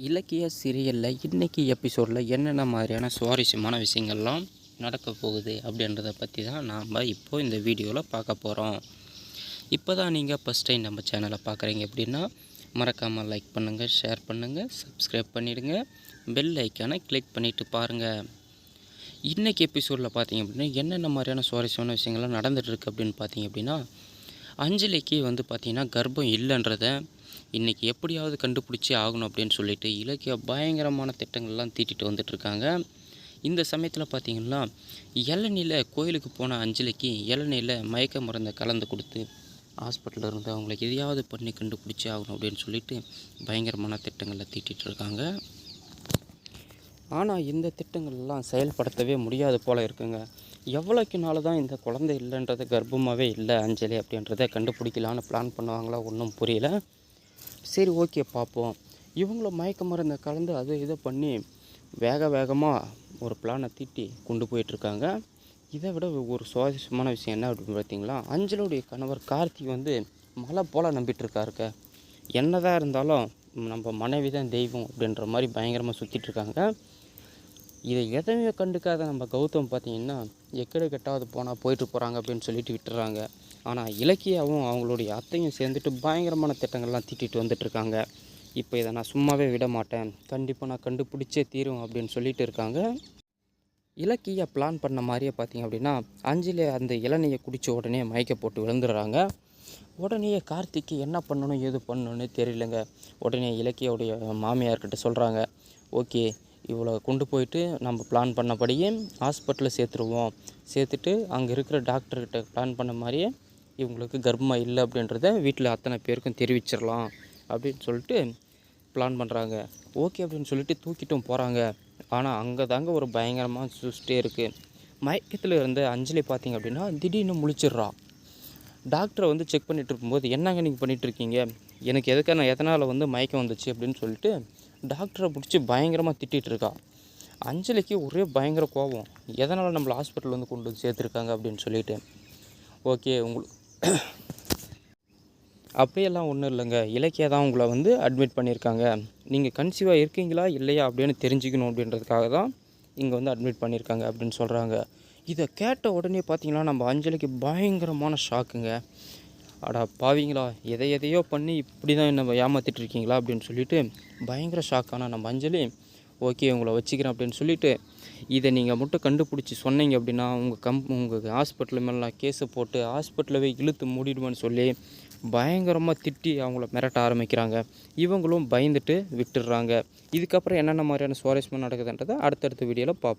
இலக்கிய சீரியலில் இன்றைக்கி எபிசோடில் என்னென்ன மாதிரியான சுவாரஸ்யமான விஷயங்கள்லாம் நடக்க போகுது அப்படின்றத பற்றி தான் நாம் இப்போது இந்த வீடியோவில் பார்க்க போகிறோம். இப்போ தான் நீங்கள் ஃபஸ்ட் டைம் நம்ம சேனலை பார்க்குறீங்க அப்படின்னா மறக்காமல் லைக் பண்ணுங்கள், ஷேர் பண்ணுங்கள், சப்ஸ்கிரைப் பண்ணிவிடுங்க, பெல் ஐக்கானை கிளிக் பண்ணிவிட்டு பாருங்கள். இன்றைக்கி எபிசோடில் பார்த்தீங்க அப்படின்னா என்னென்ன மாதிரியான சுவாரஸ்யமான விஷயங்கள்லாம் நடந்துகிட்ருக்கு அப்படின்னு பார்த்தீங்க அப்படின்னா, அஞ்சலிக்கு பார்த்திங்கன்னா கர்ப்பம் இல்லைன்றதை இன்றைக்கி எப்படியாவது கண்டுபிடிச்சி ஆகணும் அப்படின்னு சொல்லிட்டு இலக்கிய பயங்கரமான திட்டங்கள்லாம் தீட்டிட்டு வந்துட்டுருக்காங்க. இந்த சமயத்தில் பார்த்திங்கன்னா இளநியில் கோயிலுக்கு போன அஞ்சலிக்கு இளநியில் மயக்க மருந்தை கலந்து கொடுத்து ஹாஸ்பிட்டலில் இருந்து அவங்களுக்கு எதையாவது பண்ணி கண்டுபிடிச்சி ஆகணும் அப்படின்னு சொல்லிட்டு பயங்கரமான திட்டங்களில் தீட்டிகிட்டு இருக்காங்க. ஆனால் இந்த திட்டங்கள்லாம் செயல்படுத்தவே முடியாது போல் இருக்குங்க. எவ்வளோக்கு நாள் தான் இந்த குழந்தை இல்லைன்றது கர்ப்பமாகவே இல்லை அஞ்சலி அப்படின்றத கண்டுபிடிக்கலான்னு பிளான் பண்ணுவாங்களா ஒன்றும் புரியல. சரி, ஓகே, பார்ப்போம். இவங்களும் மயக்க மருந்தை கலந்து அதை இதை பண்ணி வேகமாக ஒரு பிளானை தீட்டி கொண்டு போயிட்டுருக்காங்க. இதை விட ஒரு சுவாரஸ்யமான விஷயம் என்ன அப்படின்னு பார்த்தீங்களா, அஞ்சலுடைய கணவர் கார்த்திக் மலை போல் நம்பிட்டுருக்காருக்க. என்னதான் இருந்தாலும் நம்ம மனைவி தான் தெய்வம் அப்படின்ற மாதிரி பயங்கரமாக சுற்றிட்டுருக்காங்க. இதை எதையுமே கண்டுக்காத நம்ம கௌதம் பார்த்திங்கன்னா எக்கடு கெட்டாவது போனால் போயிட்டு போகிறாங்க அப்படின்னு சொல்லிட்டு விட்டுறாங்க. ஆனால் இலக்கியாவும் அவங்களுடைய அத்தையும் சேர்ந்துட்டு பயங்கரமான திட்டங்கள்லாம் தீட்டிட்டு வந்துட்டுருக்காங்க. இப்போ இதை நான் சும்மாவே விட மாட்டேன், கண்டிப்பாக நான் கண்டுபிடிச்சே தீரும் அப்படின்னு சொல்லிட்டு இருக்காங்க. இலக்கியா பிளான் பண்ண மாதிரியே பார்த்திங்க அப்படின்னா அஞ்சலி அந்த இளநியை குடித்த உடனே மயக்க போட்டு விழுந்துடுறாங்க. உடனே கார்த்திக்கு என்ன பண்ணணும் ஏது பண்ணணுன்னு தெரியலங்க. உடனே இலக்கியோடைய மாமியார்கிட்ட சொல்கிறாங்க, ஓகே, இவ்வளோ கொண்டு போயிட்டு நம்ம பிளான் பண்ணபடியே ஹாஸ்பிட்டலில் சேர்த்துருவோம், சேர்த்துட்டு அங்கே இருக்கிற டாக்டர்கிட்ட பிளான் பண்ண மாதிரியே இவங்களுக்கு கர்ப்பமாக இல்லை அப்படின்றத வீட்டில் அத்தனை பேருக்கும் தெரிவிச்சிடலாம் அப்படின்னு சொல்லிட்டு பிளான் பண்ணுறாங்க. ஓகே அப்படின்னு சொல்லிட்டு தூக்கிட்டும் போகிறாங்க. ஆனால் அங்கே தாங்க ஒரு பயங்கரமாக சுஸ்டே இருக்குது. மயக்கத்தில் இருந்த அஞ்சலி பார்த்திங்க அப்படின்னா திடீர்னு முழிச்சிடுறா. டாக்டரை செக் பண்ணிகிட்டு இருக்கும்போது, என்னங்க நீங்கள் பண்ணிகிட்ருக்கீங்க, எனக்கு எதனால் மயக்கம் வந்துச்சு அப்படின்னு சொல்லிட்டு டாக்டரை பிடிச்சி பயங்கரமாக திட்டிகிட்டு இருக்கா. அஞ்சலிக்கு ஒரே பயங்கர கோபம், எதனால் நம்மளை ஹாஸ்பிட்டல் கொண்டு வந்து சேர்த்துருக்காங்க அப்படின்னு சொல்லிட்டு. ஓகே, உங்களுக்கு அப்படியெல்லாம் ஒன்றும் இல்லைங்க, இலக்கியா தான் உங்களை அட்மிட் பண்ணியிருக்காங்க, நீங்கள் கன்சீவாக இருக்கீங்களா இல்லையா அப்படின்னு தெரிஞ்சுக்கணும் அப்படின்றதுக்காக தான் இங்கே அட்மிட் பண்ணியிருக்காங்க அப்படின்னு சொல்கிறாங்க. இதை கேட்ட உடனே பார்த்திங்கன்னா நம்ம அஞ்சலிக்கு பயங்கரமான ஷாக்குங்க. அடா பாவீங்களா, எதையோ பண்ணி இப்படி தான் என்ன ஏமாற்றிட்டு இருக்கீங்களா அப்படின்னு சொல்லிட்டு பயங்கர ஷாக்கான நம்ம அஞ்சலி, ஓகே உங்களை வச்சுக்கிறேன் அப்படின்னு சொல்லிவிட்டு, இதை நீங்கள் மட்டும் கண்டுபிடிச்சி சொன்னீங்க அப்படின்னா உங்கள் ஹாஸ்பிட்டல் மேலே நான் கேஸை போட்டு ஹாஸ்பிட்டலவே இழுத்து மூடிடுவேன்னு சொல்லி பயங்கரமாக திட்டி அவங்கள மிரட்ட ஆரம்பிக்கிறாங்க. இவங்களும் பயந்துட்டு விட்டுடுறாங்க. இதுக்கப்புறம் என்னென்ன மாதிரியான சுவாரஸ்யமாக நடக்குதுன்றதை அடுத்தடுத்த வீடியோவில் பார்ப்போம்.